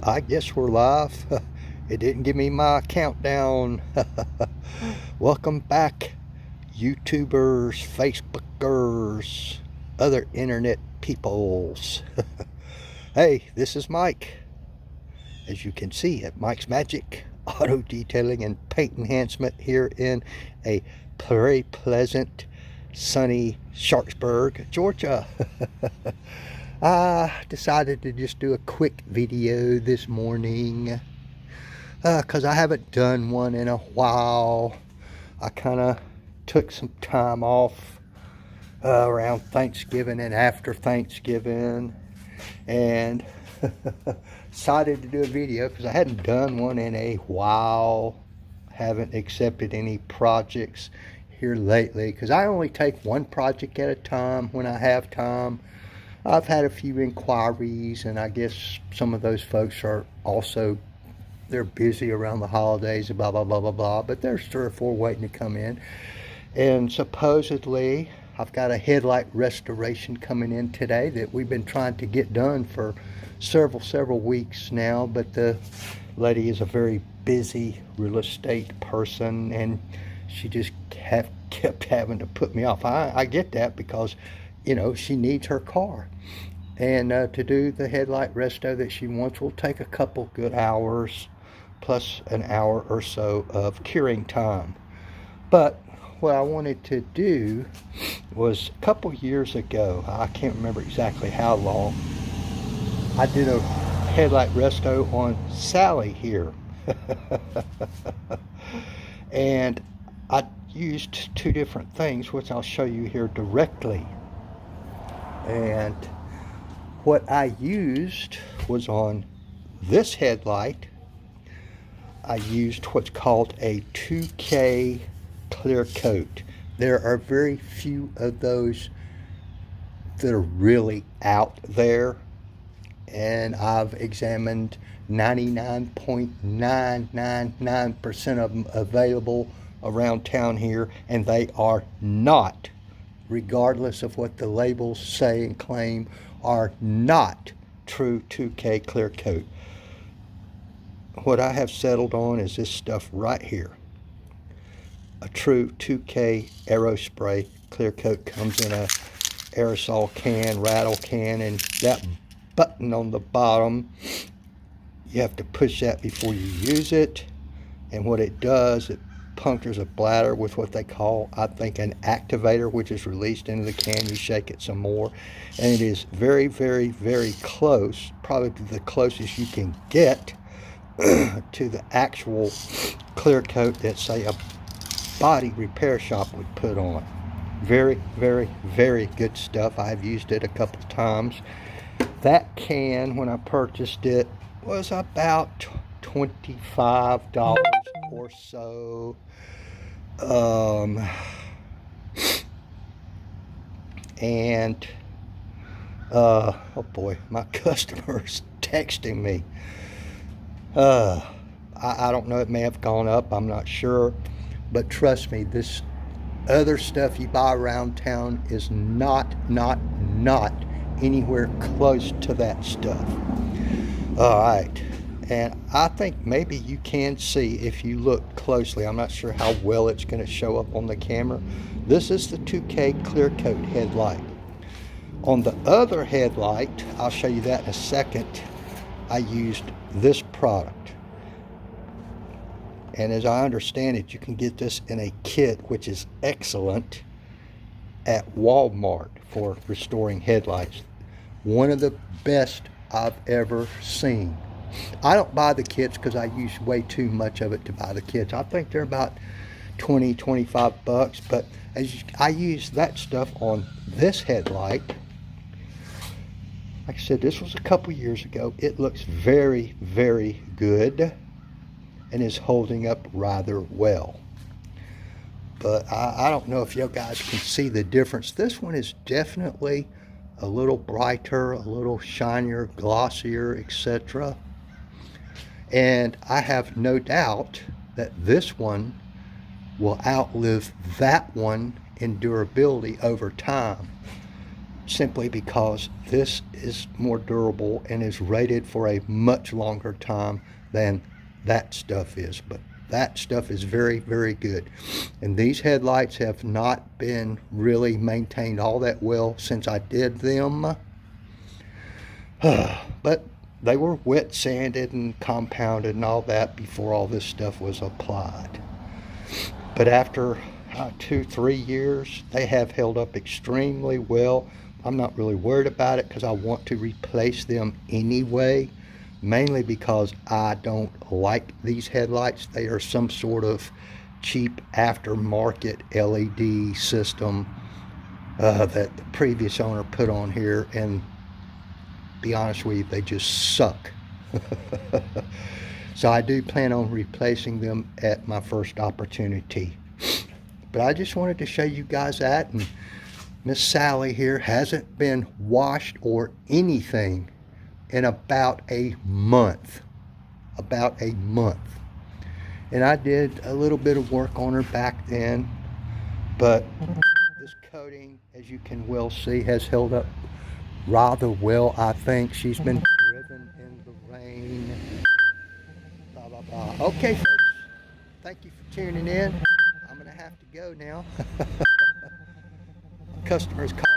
I guess we're live. It didn't give me my countdown. Welcome back, YouTubers, Facebookers, other internet peoples. Hey, this is Mike. As you can see at Mike's Magic Auto Detailing and Paint Enhancement here in a very pleasant, sunny Sharpsburg, Georgia. I decided to just do a quick video this morning because I haven't done one in a while. I kind of took some time off around Thanksgiving and after Thanksgiving, and decided to do a video because I hadn't done one in a while. Haven't accepted any projects here lately because I only take one project at a time when I have time. I've had a few inquiries, and I guess some of those folks are also, they're busy around the holidays, blah, blah, blah, blah, blah, but there's 3 or 4 waiting to come in. And supposedly, I've got a headlight restoration coming in today that we've been trying to get done for several weeks now, but the lady is a very busy real estate person, and she just kept having to put me off. I get that because, you know, she needs her car, and to do the headlight resto that she wants will take a couple good hours plus an hour or so of curing time. But what I wanted to do was a couple years ago, I can't remember exactly how long, I did a headlight resto on Sally here. And I used 2 different things, which I'll show you here directly. And what I used was on this headlight, I used what's called a 2K clear coat. There are very few of those that are really out there, and I've examined 99.999% of them available around town here, and they are not, regardless of what the labels say and claim, are not true 2K clear coat. What I have settled on is this stuff right here. A true 2K Aerospray clear coat. Comes in a aerosol can, rattle can, and that button on the bottom, you have to push that before you use it. And what it does, it punctures a bladder with what they call, I think, an activator, which is released into the can. You shake it some more, and it is very, very, very close, probably the closest you can get to the actual clear coat that, say, a body repair shop would put on. Very, very, very good stuff. I've used it a couple times. That can, when I purchased it, was about $25 or so. Oh boy, my customer's texting me. I don't know, it may have gone up, I'm not sure, but trust me, this other stuff you buy around town is not anywhere close to that stuff. All right, and I think maybe you can see if you look closely. I'm not sure how well it's going to show up on the camera. This is the 2K clear coat headlight. On the other headlight, I'll show you that in a second, I used this product. And as I understand it, you can get this in a kit, which is excellent, at Walmart for restoring headlights. One of the best I've ever seen. I don't buy the kits because I use way too much of it to buy the kits. I think they're about 20-25 bucks, but I use that stuff on this headlight. Like I said, this was a couple years ago. It looks very, very good and is holding up rather well. But I don't know if you guys can see the difference. This one is definitely a little brighter, a little shinier, glossier, etc. And I have no doubt that this one will outlive that one in durability over time. simply because this is more durable and is rated for a much longer time than that stuff is. But that stuff is very, very good. And these headlights have not been really maintained all that well since I did them. But they were wet sanded and compounded and all that before all this stuff was applied. But after 2-3 years, they have held up extremely well. I'm not really worried about it because I want to replace them anyway, mainly because I don't like these headlights. They are some sort of cheap aftermarket LED system that the previous owner put on here, and be honest with you, they just suck. So I do plan on replacing them at my first opportunity. But I just wanted to show you guys that. And Miss Sally here hasn't been washed or anything in about a month. And I did a little bit of work on her back then, but this coating, as you can well see, has held up rather well. I think she's been driven in the rain. Blah, blah, blah. Okay, folks, thank you for tuning in. I'm gonna have to go now. Customers calling.